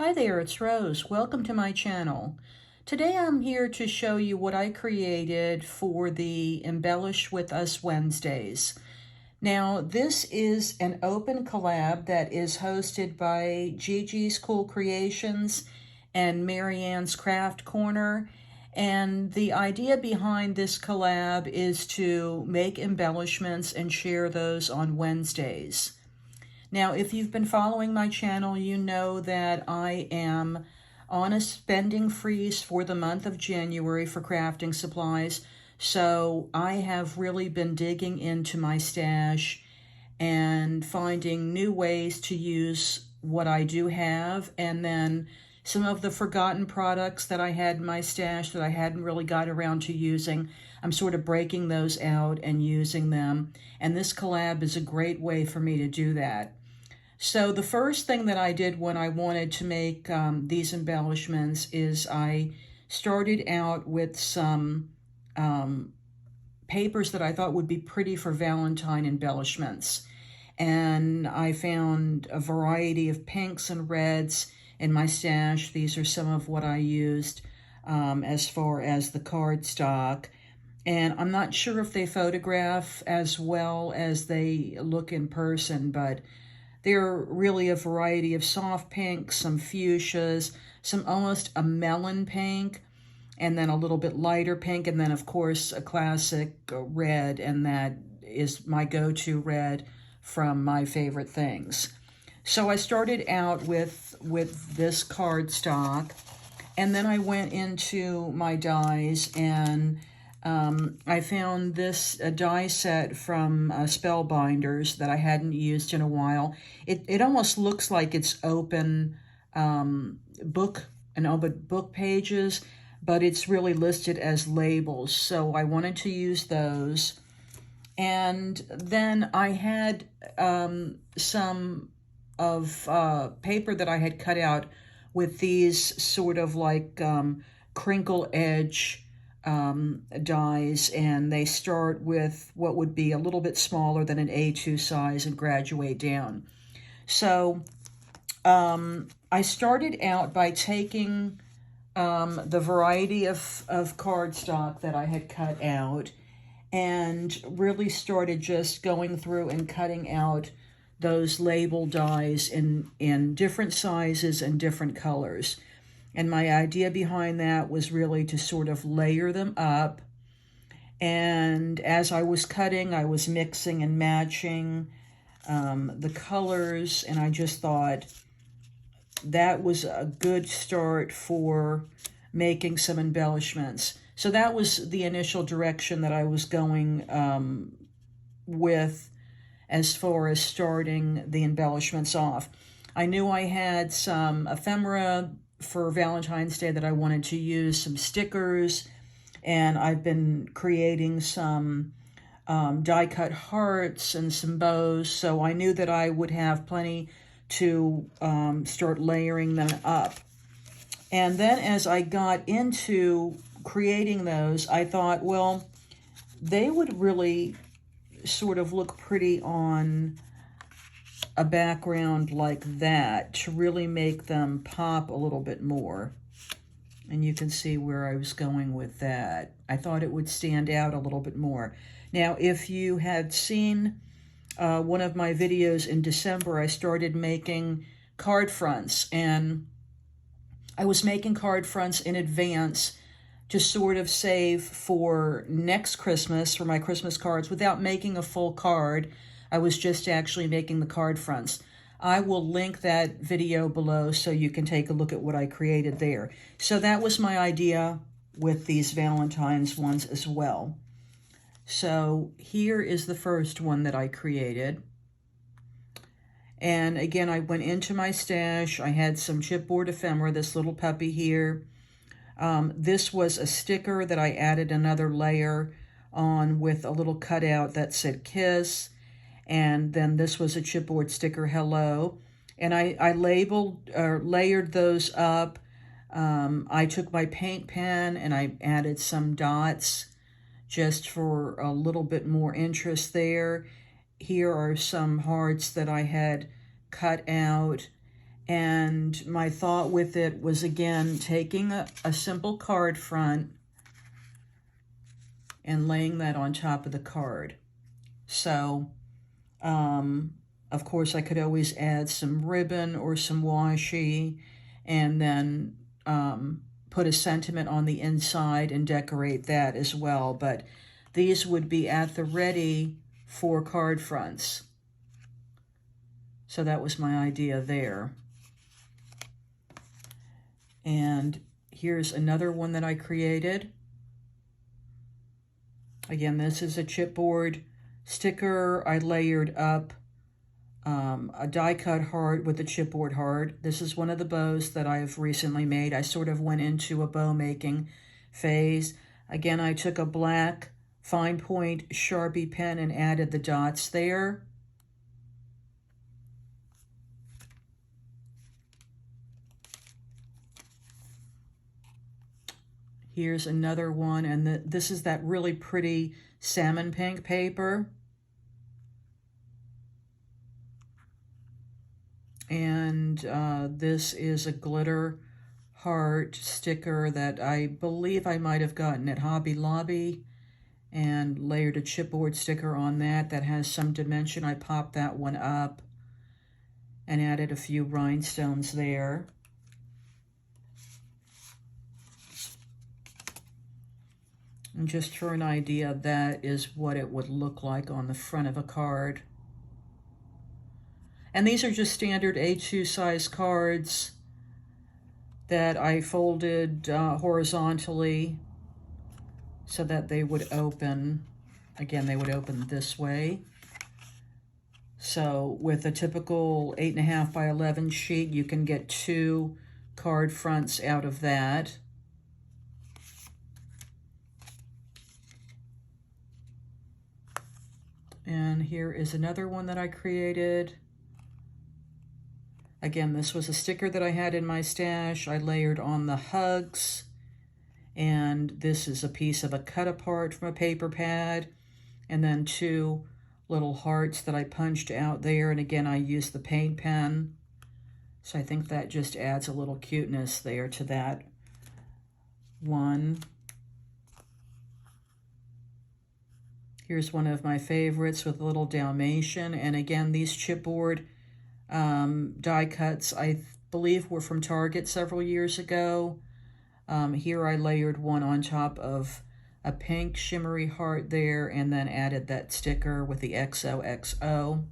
Hi there, it's Rose. Welcome to my channel. Today I'm here to show you what I created for the Embellish With Us Wednesdays. Now, this is an open collab that is hosted by Gigiscoolcreations and Marianns Craft Corner. And the idea behind this collab is to make embellishments and share those on Wednesdays. Now, if you've been following my channel, you know that I am on a spending freeze for the month of January for crafting supplies. So I have really been digging into my stash and finding new ways to use what I do have, and then some of the forgotten products that I had in my stash that I hadn't really got around to using. I'm sort of breaking those out and using them, and this collab is a great way for me to do that. So the first thing that I did when I wanted to make these embellishments is I started out with some papers that I thought would be pretty for Valentine embellishments. And I found a variety of pinks and reds in my stash. These are some of what I used as far as the cardstock. And I'm not sure if they photograph as well as they look in person, but they're really a variety of soft pinks, some fuchsias, some almost a melon pink, and then a little bit lighter pink, and then of course a classic red, and that is my go-to red from My Favorite Things. So I started out with this cardstock, and then I went into my dies, and I found this die set from Spellbinders that I hadn't used in a while. It almost looks like it's open book pages, but it's really listed as labels. So I wanted to use those. And then I had some of paper that I had cut out with these sort of like crinkle edge dies, and they start with what would be a little bit smaller than an A2 size and graduate down. So I started out by taking the variety of cardstock that I had cut out and really started just going through and cutting out those label dies in different sizes and different colors. And my idea behind that was really to sort of layer them up. And as I was cutting, I was mixing and matching the colors. And I just thought that was a good start for making some embellishments. So that was the initial direction that I was going with as far as starting the embellishments off. I knew I had some ephemera for Valentine's Day that I wanted to use, some stickers, and I've been creating some die-cut hearts and some bows, so I knew that I would have plenty to start layering them up. And then as I got into creating those, I thought, well, they would really sort of look pretty on a background like that to really make them pop a little bit more. And you can see where I was going with that. I thought it would stand out a little bit more. Now, if you had seen one of my videos in December, I started making card fronts, and I was making card fronts in advance to sort of save for next Christmas for my Christmas cards without making a full card. I was just actually making the card fronts. I will link that video below so you can take a look at what I created there. So that was my idea with these Valentine's ones as well. So here is the first one that I created. And again, I went into my stash. I had some chipboard ephemera, this little puppy here. This was a sticker that I added another layer on with a little cutout that said Kiss. And then this was a chipboard sticker, hello. And I labeled or layered those up. I took my paint pen and I added some dots just for a little bit more interest there. Here are some hearts that I had cut out, And my thought with it was, again, taking a simple card front and laying that on top of the card. So, of course, I could always add some ribbon or some washi and then put a sentiment on the inside and decorate that as well. But these would be at the ready for card fronts. So that was my idea there. And here's another one that I created. Again, this is a chipboard sticker. I layered up a die cut heart with a chipboard heart. This is one of the bows that I've recently made. I sort of went into a bow making phase. Again, I took a black fine point Sharpie pen and added the dots there. Here's another one, and this is that really pretty salmon pink paper. And this is a glitter heart sticker that I believe I might have gotten at Hobby Lobby, and layered a chipboard sticker on that has some dimension. I popped that one up and added a few rhinestones there. And just for an idea, that is what it would look like on the front of a card. And these are just standard A2 size cards that I folded horizontally so that they would open. Again, they would open this way. So with a typical 8.5 by 11 sheet, you can get 2 card fronts out of that. And here is another one that I created. Again, this was a sticker that I had in my stash. I layered on the hugs. And this is a piece of a cut apart from a paper pad. And then 2 little hearts that I punched out there. And again, I used the paint pen. So I think that just adds a little cuteness there to that one. Here's one of my favorites with a little Dalmatian. And again, these chipboard die cuts, I believe, were from Target several years ago. Here I layered one on top of a pink shimmery heart there, and then added that sticker with the XOXO.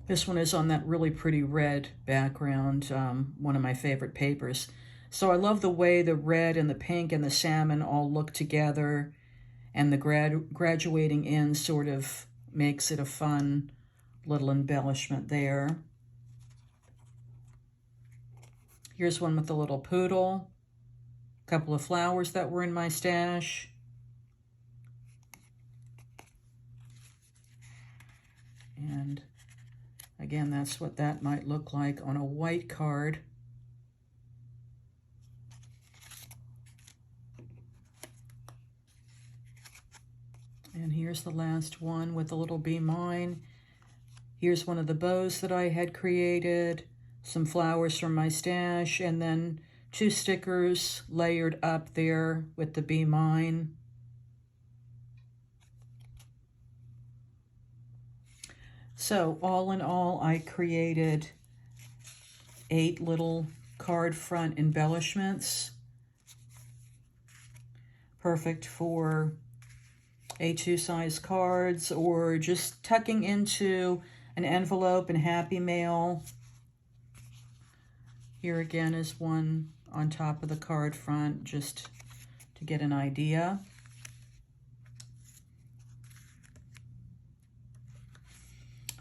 This one is on that really pretty red background, one of my favorite papers. So I love the way the red and the pink and the salmon all look together, and the graduating in sort of makes it a fun little embellishment there. Here's one with a little poodle, a couple of flowers that were in my stash. And again, that's what that might look like on a white card. And here's the last one with a little Be Mine. Here's one of the bows that I had created, some flowers from my stash, and then 2 stickers layered up there with the Be Mine. So all in all, I created 8 little card front embellishments. Perfect for A2 size cards, or just tucking into an envelope and Happy Mail. Here again is one on top of the card front, just to get an idea.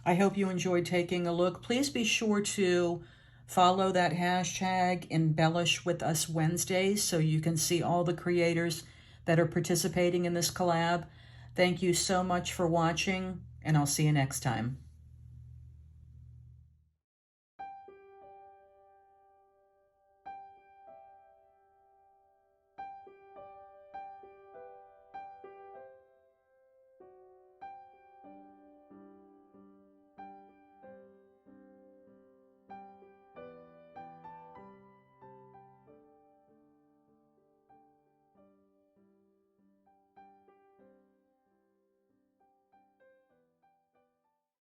I hope you enjoyed taking a look. Please be sure to follow that hashtag Embellish With Us Wednesdays so you can see all the creators that are participating in this collab. Thank you so much for watching, and I'll see you next time.